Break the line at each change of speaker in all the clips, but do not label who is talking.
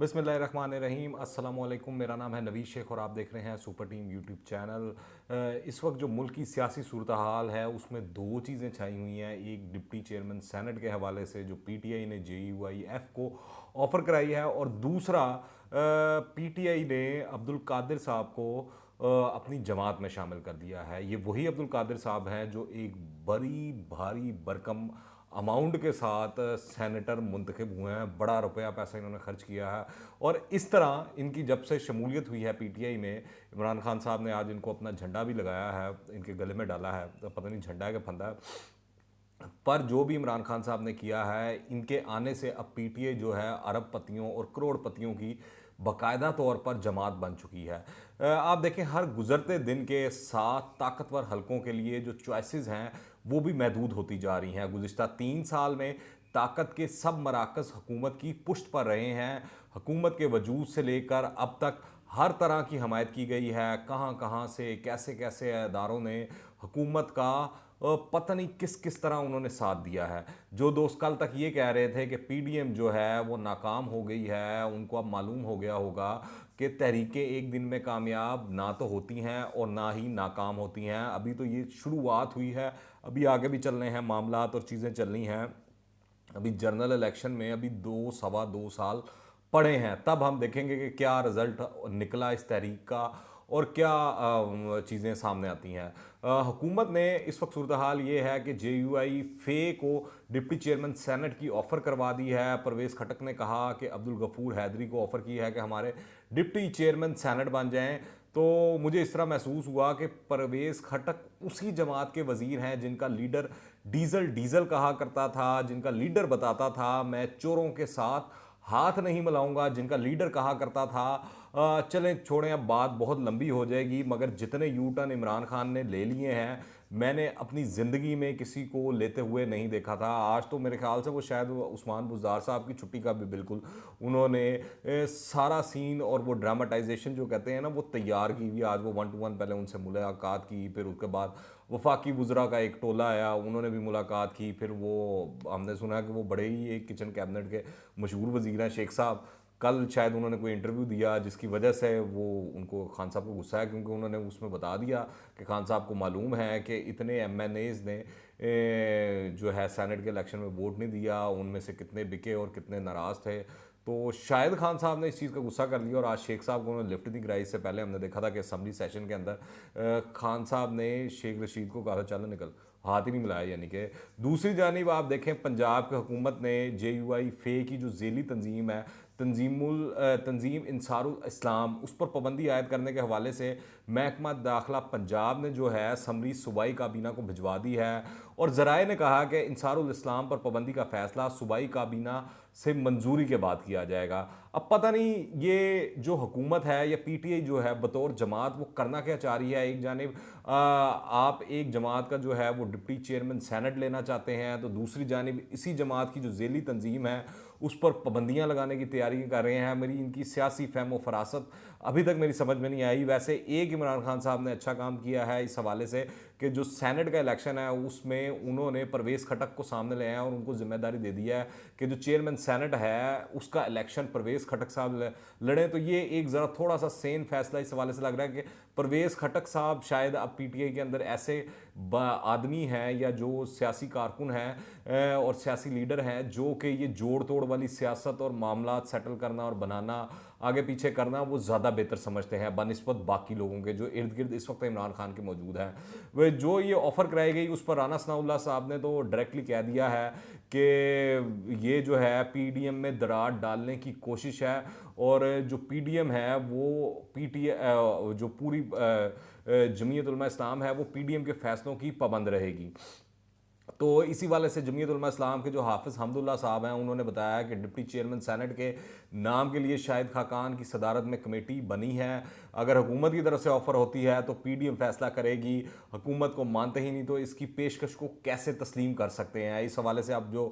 बिस्मिल्लाहिर्रहमानिर्रहीम अस्सलामुअलैकुम। मेरा नाम है नवीद शेख और आप देख रहे हैं सुपर टीम यूट्यूब चैनल। इस वक्त जो मुल्क की सियासी सूरत हाल है उसमें दो चीज़ें छाई हुई हैं। एक डिप्टी चेयरमैन सेनेट के हवाले से जो पीटीआई ने JUIF को ऑफ़र कराई है, और दूसरा पीटीआई ने अब्दुल कादिर साहब को अपनी जमात में शामिल कर दिया है। ये वही अब्दुल कादिर साहब हैं जो एक बड़ी भारी भरकम अमाउंट के साथ सेनेटर मुंतखब हुए हैं। बड़ा रुपया पैसा इन्होंने खर्च किया है, और इस तरह इनकी जब से शमूलियत हुई है पीटीआई में, इमरान खान साहब ने आज इनको अपना झंडा भी लगाया है, इनके गले में डाला है। तो पता नहीं झंडा है कि फंदा है, पर जो भी इमरान खान साहब ने किया है, इनके आने से अब पीटीआई जो है अरबपतियों और करोड़पतियों की बाकायदा तौर पर जमात बन चुकी है। आप देखें, हर गुजरते दिन के साथ ताकतवर हलकों के लिए जो चॉइसेस हैं वो भी महदूद होती जा रही हैं। गुज़िश्ता 3 साल में ताकत के सब मराकज़ हुकूमत की पुष्ट पर रहे हैं। हुकूमत के वजूद से लेकर अब तक हर तरह की हमायत की गई है। कहाँ कहाँ से कैसे कैसे इदारों ने हुकूमत का पता नहीं किस किस तरह उन्होंने साथ दिया है। जो दोस्त कल तक ये कह रहे थे कि पीडीएम जो है वो नाकाम हो गई है, उनको अब मालूम हो गया होगा कि तहरीकें एक दिन में कामयाब ना तो होती हैं और ना ही नाकाम होती हैं। अभी तो ये शुरुआत हुई है, अभी आगे भी चलने हैं मामलात और चीज़ें चलनी हैं। अभी जनरल इलेक्शन में अभी 2 सवा 2 साल पड़े हैं, तब हम देखेंगे कि क्या रिज़ल्ट निकला इस तहरीक का और क्या चीज़ें सामने आती हैं। हुकूमत ने इस वक्त सूरत हाल ये है कि JUI फे को डिप्टी चेयरमैन सेनेट की ऑफ़र करवा दी है। परवेज़ खटक ने कहा कि अब्दुल गफूर हैदरी को ऑफ़र की है कि हमारे डिप्टी चेयरमैन सेनेट बन जाएं। तो मुझे इस तरह महसूस हुआ कि परवेज़ खटक उसी जमात के वज़ीर हैं जिनका लीडर डीज़ल डीज़ल कहा करता था, जिनका लीडर बताता था मैं चोरों के साथ हाथ नहीं मिलाऊंगा, जिनका लीडर कहा करता था चलें छोड़ें अब बात बहुत लंबी हो जाएगी, मगर जितने यू टर्न इमरान खान ने ले लिए हैं मैंने अपनी ज़िंदगी में किसी को लेते हुए नहीं देखा था। आज तो मेरे ख्याल से वो शायद उस्मान बुज़दार साहब की छुट्टी का भी बिल्कुल उन्होंने सारा सीन और वो ड्रामाटाइजेशन जो कहते हैं ना वो तैयार की हुई। आज वो 1 to 1 पहले उनसे मुलाकात की, फिर उसके बाद वफाकी वज़रा का एक टोला आया, उन्होंने भी मुलाकात की। फिर वो हमने सुना कि वो बड़े ही एक किचन कैबिनेट के मशहूर वज़ीर हैं शेख साहब। कल शायद उन्होंने कोई इंटरव्यू दिया जिसकी वजह से वो उनको खान साहब को गुस्सा है, क्योंकि उन्होंने उसमें बता दिया कि खान साहब को मालूम है कि इतने MNAs ने जो है सेनेट के इलेक्शन में वोट नहीं दिया, उनमें से कितने बिके और कितने नाराज़ थे। तो शायद खान साहब ने इस चीज़ का गुस्सा कर लिया और आज शेख साहब को उन्होंने लिफ्ट दी कराई। से पहले हमने देखा था कि असम्बली सेशन के अंदर खान साहब ने शेख रशीद को कहा चलो निकल, हाथ ही नहीं मिलाया। यानी कि दूसरी जानिब आप देखें, पंजाब की हुकूमत ने JUI फे की जो झेली तंजीम है तंजीम इंसारुल इस्लाम, उस पर पाबंदी आयद करने के हवाले से महकमा दाखिला पंजाब ने जो है समरी सूबाई काबीना को भिजवा दी है, और ज़राए ने कहा कि इंसारुल इस्लाम पर पाबंदी का फ़ैसला सूबाई काबीना से मंजूरी के बाद किया जाएगा। अब पता नहीं ये जो हुकूमत है या पीटीआई जो है बतौर जमात वो करना क्या चाह रही है। एक जानिब आप एक जमात का जो है वो डिप्टी चेयरमैन सेनेट लेना चाहते हैं, तो दूसरी जानिब इसी जमात की जो झेली तंजीम है उस पर पाबंदियाँ लगाने की तैयारी कर रहे हैं। मेरी इनकी सियासी फ़हम व फरासत अभी तक मेरी समझ में नहीं आई। वैसे एक इमरान खान साहब ने अच्छा काम किया है इस हवाले से कि जो सेनेट का इलेक्शन है उसमें उन्होंने परवेज़ खटक को सामने ले आया और उनको जिम्मेदारी दे दी है कि जो चेयरमैन सेनेट है उसका इलेक्शन परवेज़ खटक साहब लड़ें। तो ये एक ज़रा थोड़ा सा सेन फैसला इस हवाले से लग रहा है कि परवेज़ खटक साहब शायद अब पीटीआई के अंदर ऐसे आदमी हैं या जो सियासी कारकुन हैं और सियासी लीडर हैं जो कि ये जोड़ तोड़ वाली सियासत और मामला सेटल करना और बनाना आगे पीछे करना वो ज़्यादा बेहतर समझते हैं बनस्बत बाकी लोगों के जो इर्द गिर्द इस वक्त इमरान खान के मौजूद हैं। वे जो ये ऑफ़र कराई गई उस पर राना सनाउल्लाह साहब ने तो डायरेक्टली कह दिया है कि ये जो है पीडीएम में दरार डालने की कोशिश है, और जो पीडीएम है वो जो पूरी जमीयत उलमा इस्लाम है वो पीडीएम के फैसलों की पाबंद रहेगी। तो इसी वाले से जमीयत उलमा इस्लाम के जो हाफिज़ हमदुल्ला साहब हैं उन्होंने बताया कि डिप्टी चेयरमैन सेनेट के नाम के लिए शाहिद खाकान की सदारत में कमेटी बनी है। अगर हुकूमत की तरफ से ऑफ़र होती है तो पीडीएम फैसला करेगी, हुकूमत को मानते ही नहीं तो इसकी पेशकश को कैसे तस्लीम कर सकते हैं। इस हवाले से अब जो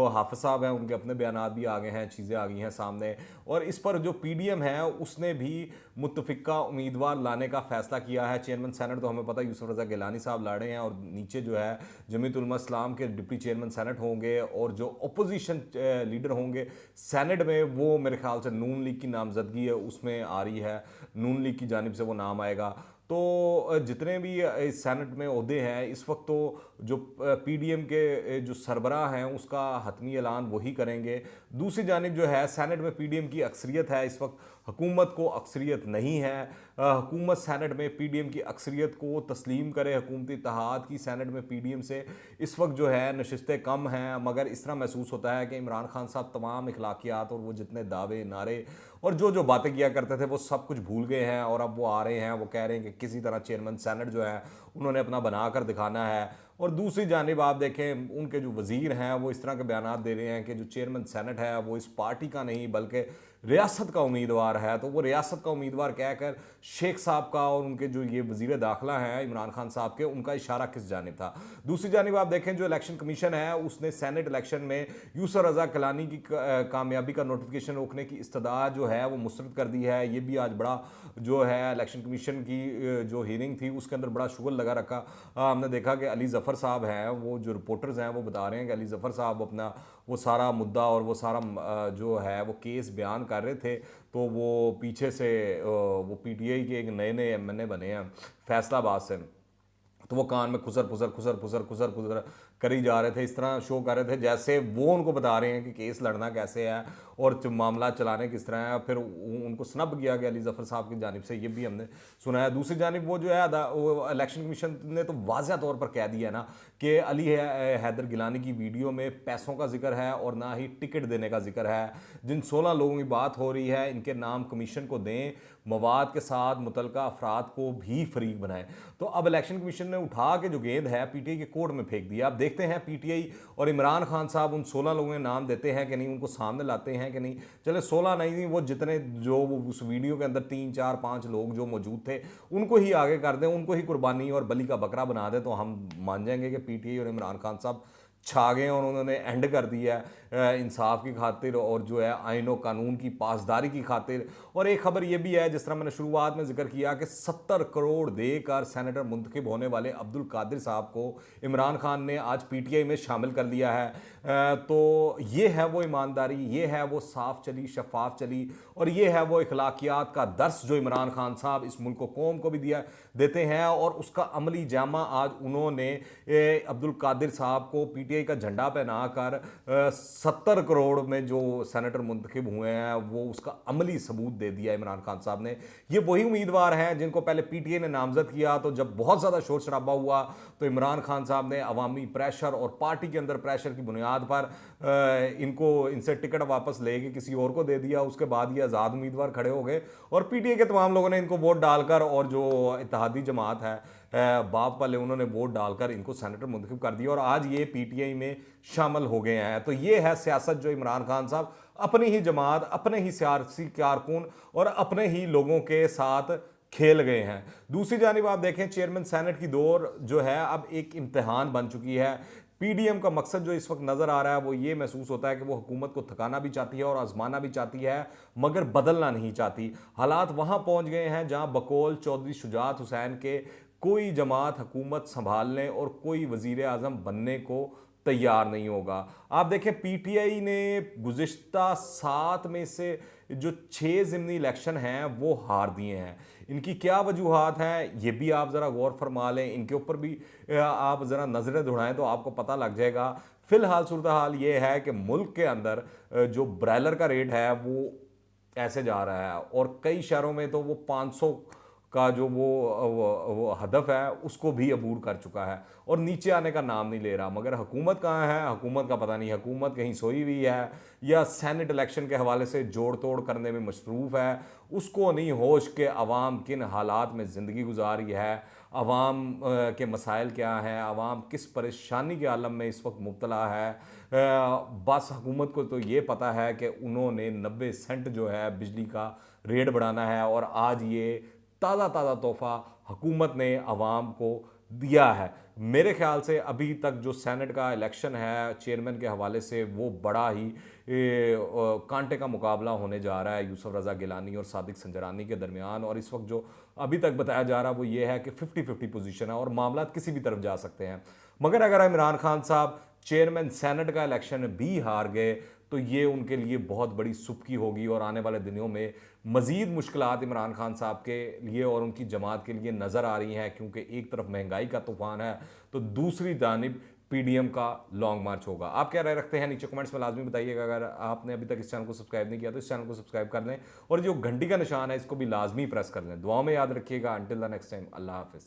हाफिज़ साहब हैं उनके अपने बयानात भी आ गए हैं, चीज़ें आ गई हैं सामने, और इस पर जो पीडीएम है उसने भी मुतफ़िका उम्मीदवार लाने का फ़ैसला किया है। चेयरमैन सेनेट तो हमें पता है यूसुफ रज़ा गिलानी साहब लड़ रहे हैं, और नीचे जो है जमीयत उलमा इस्लाम के डिप्टी चेयरमैन सेनेट होंगे और जो अपोजिशन लीडर होंगे सेनेट में, वो मेरे ख्याल से नून लीग की नामजदगी है उसमें आ रही है, नून लीग की जानिब से वो नाम आएगा। तो जितने भी इस सेनेट में ओहदे हैं इस वक्त, तो जो पीडीएम के जो सरबराह हैं उसका हतमी ऐलान वही करेंगे। दूसरी जानिब जो है सेनेट में पीडीएम की अक्सरियत है इस वक्त, हुकूमत को अक्सरियत नहीं है। हुकूमत सेनेट में पीडीएम की अक्सरियत को तस्लीम करे, हुकूमती इत्तेहाद की सेनेट में पीडीएम से इस वक्त जो है नशिस्तें कम हैं, मगर इस तरह महसूस होता है कि इमरान खान साहब तमाम इखलाकियात और वो जितने दावे नारे और जो बातें किया करते थे वो सब कुछ भूल गए हैं, और अब वो आ रहे हैं, वो कह रहे हैं कि किसी तरह चेयरमैन सेनेट जो है उन्होंने अपना बना कर दिखाना है। और दूसरी जानिब आप देखें उनके जो वज़ीर हैं वो इस तरह के बयान दे रहे हैं कि जो चेयरमैन सेनेट है वो इस पार्टी का नहीं बल्कि रियासत का उम्मीदवार है। तो वो रियासत का उम्मीदवार कहकर शेख साहब का और उनके जो ये वज़ीर दाखिला हैं इमरान खान साहब के, उनका इशारा किस जानिब था। दूसरी जानिब आप देखें जो इलेक्शन कमीशन है उसने सेनेट इलेक्शन में यूसुफ रज़ा गिलानी की कामयाबी का नोटिफिकेशन रोकने की इस्तदा जो है वो मुस्तरद कर दी है। ये भी आज बड़ा जो है इलेक्शन कमीशन की जो हियरिंग थी उसके अंदर बड़ा शुगर लगा रखा। हमने देखा कि अली ज़फ़र साहब हैं, वो जो रिपोर्टर्स हैं वो बता रहे हैं कि अली ज़फ़र साहब अपना वो सारा मुद्दा और वो सारा जो है वो केस बयान कर रहे थे, तो वो पीछे से वो पीटीआई के एक नए एमएनए बने हैं फैसलाबाद से, तो वो कान में खुसर खुसर खुसर खुसर खुसर खुसर करी जा रहे थे, इस तरह शो कर रहे थे जैसे वो उनको बता रहे हैं कि केस लड़ना कैसे है और मामला चलाने किस तरह है। फिर उनको स्नब किया गया अली ज़फ़र साहब की जानिब से, ये भी हमने सुना है। दूसरी जानिब वो जो है इलेक्शन कमीशन ने तो वाज़ह तौर पर कह दिया ना कि अली हैदर गिलानी की वीडियो में पैसों का जिक्र है और ना ही टिकट देने का जिक्र है। जिन 16 लोगों की बात हो रही है इनके नाम कमीशन को दें, मवाद के साथ मुतलका अफराद को भी फरीक बनाएं। तो अब इलेक्शन कमीशन ने उठा के जो गेंद है पीटीआई के कोर्ट में फेंक दिया। अब देखते हैं पीटीआई और इमरान खान साहब उन 16 लोगों के नाम देते हैं कि नहीं, उनको सामने लाते हैं कि नहीं। चले 16 नहीं, वो जितने जो वो उस वीडियो के अंदर 3 4 5 लोग जो मौजूद थे उनको ही आगे कर दें, उनको ही कुर्बानी और बलि का बकरा बना दें, तो हम मान जाएंगे कि पीटीआई और इमरान खान साहब छा गए और उन्होंने एंड कर दिया है इंसाफ की खातिर और जो है आइन व कानून की पासदारी की खातिर। और एक खबर ये भी है, जिस तरह मैंने शुरुआत में जिक्र किया कि 70 करोड़ देकर सेनेटर मुंतखब होने वाले अब्दुल कादिर साहब को इमरान खान ने आज पीटीआई में शामिल कर लिया है। तो ये है वो ईमानदारी, ये है वो साफ चली शफाफ चली, और ये है वो इखलाकियात का दर्स जो इमरान खान साहब इस मुल्क को कौम को भी दिया देते हैं, और उसका अमली जामा आज उन्होंने अब्दुल कादिर साहब को पीटीआई का झंडा पहना कर 70 करोड़ में जो सेनेटर मुंतखब हुए हैं वो उसका अमली सबूत दे दिया इमरान खान साहब ने। ये वही उम्मीदवार हैं जिनको पहले पीटीआई ने नामजद किया, तो जब बहुत ज़्यादा शोर शराबा हुआ तो इमरान खान साहब ने अवामी प्रेशर और पार्टी के अंदर प्रेशर की बुनियाद पर इनसे टिकट वापस लेके किसी और को दे दिया। उसके बाद ये आज़ाद उम्मीदवार खड़े हो गए और पीटीआई के तमाम लोगों ने इनको वोट डालकर, और जो इत्तेहादी जमात है बाप वाले, उन्होंने वोट डालकर इनको सेनेटर मुंतखब कर दिया और आज ये पीटीआई में शामिल हो गए हैं। तो ये है सियासत जो इमरान खान साहब अपनी ही जमात, अपने ही सियासी कारकुन और अपने ही लोगों के साथ खेल गए हैं। दूसरी जानिब आप देखें चेयरमैन सेनेट की दौर जो है अब एक इम्तिहान बन चुकी है। पीडीएम का मकसद जो इस वक्त नज़र आ रहा है वो ये महसूस होता है कि वो हुकूमत को थकाना भी चाहती है और आजमाना भी चाहती है, मगर बदलना नहीं चाहती। हालात वहाँ पहुँच गए हैं जहाँ बकौल चौधरी शुजात हुसैन के कोई जमात हुकूमत संभालने और कोई वज़ीर आज़म बनने को तैयार नहीं होगा। आप देखें पीटीआई ने गुज़िश्ता 7 में से जो 6 ज़िमनी इलेक्शन हैं वो हार दिए हैं। इनकी क्या वजूहात हैं ये भी आप ज़रा गौर फरमा लें, इनके ऊपर भी आप ज़रा नज़रें दौड़ाएं तो आपको पता लग जाएगा। फ़िलहाल सूरत हाल ये है कि मुल्क के अंदर जो ब्रायलर का रेट है वो ऐसे जा रहा है, और कई शहरों में तो वो 500 का जो वो हदफ है उसको भी अबूर कर चुका है और नीचे आने का नाम नहीं ले रहा। मगर हुकूमत कहाँ है, हुकूमत का पता नहीं, हुकूमत कहीं सोई हुई है या सेनेट इलेक्शन के हवाले से जोड़ तोड़ करने में मसरूफ़ है। उसको नहीं होश के अवाम किन हालात में ज़िंदगी गुजार रही है, अवाम के मसाइल क्या हैं, अवाम किस परेशानी के आलम में इस वक्त मुब्तला है। बस हुकूमत को तो ये पता है कि उन्होंने 90 सेंट जो है बिजली का रेट बढ़ाना है, और आज ये ताज़ा ताज़ा तोहफ़ा हुकूमत ने अवाम को दिया है। मेरे ख्याल से अभी तक जो सेनेट का इलेक्शन है चेयरमैन के हवाले से वो बड़ा ही कांटे का मुकाबला होने जा रहा है यूसुफ रज़ा गिलानी और सादिक संजरानी के दरमियान। और इस वक्त जो अभी तक बताया जा रहा है वो ये है कि 50-50 पोजीशन है और मामला किसी भी तरफ जा सकते हैं। मगर अगर इमरान खान साहब चेयरमैन सेनेट का इलेक्शन भी हार गए तो ये उनके लिए बहुत बड़ी सुबकी होगी और आने वाले दिनों में मज़ीद मुश्किलात इमरान खान साहब के लिए और उनकी जमात के लिए नज़र आ रही हैं, क्योंकि एक तरफ महंगाई का तूफान है तो दूसरी जानिब पीडीएम का लॉन्ग मार्च होगा। आप क्या राय रखते हैं नीचे कमेंट्स में लाजमी बताइएगा। अगर आपने अभी तक इस चैनल को सब्सक्राइब नहीं किया तो इस चैनल को सब्सक्राइब कर लें और जो घंटी का निशान है इसको भी लाजमी प्रेस कर लें। दुआओं में याद रखिएगा। अंटिल द नेक्स्ट टाइम, अल्लाह हाफिज़।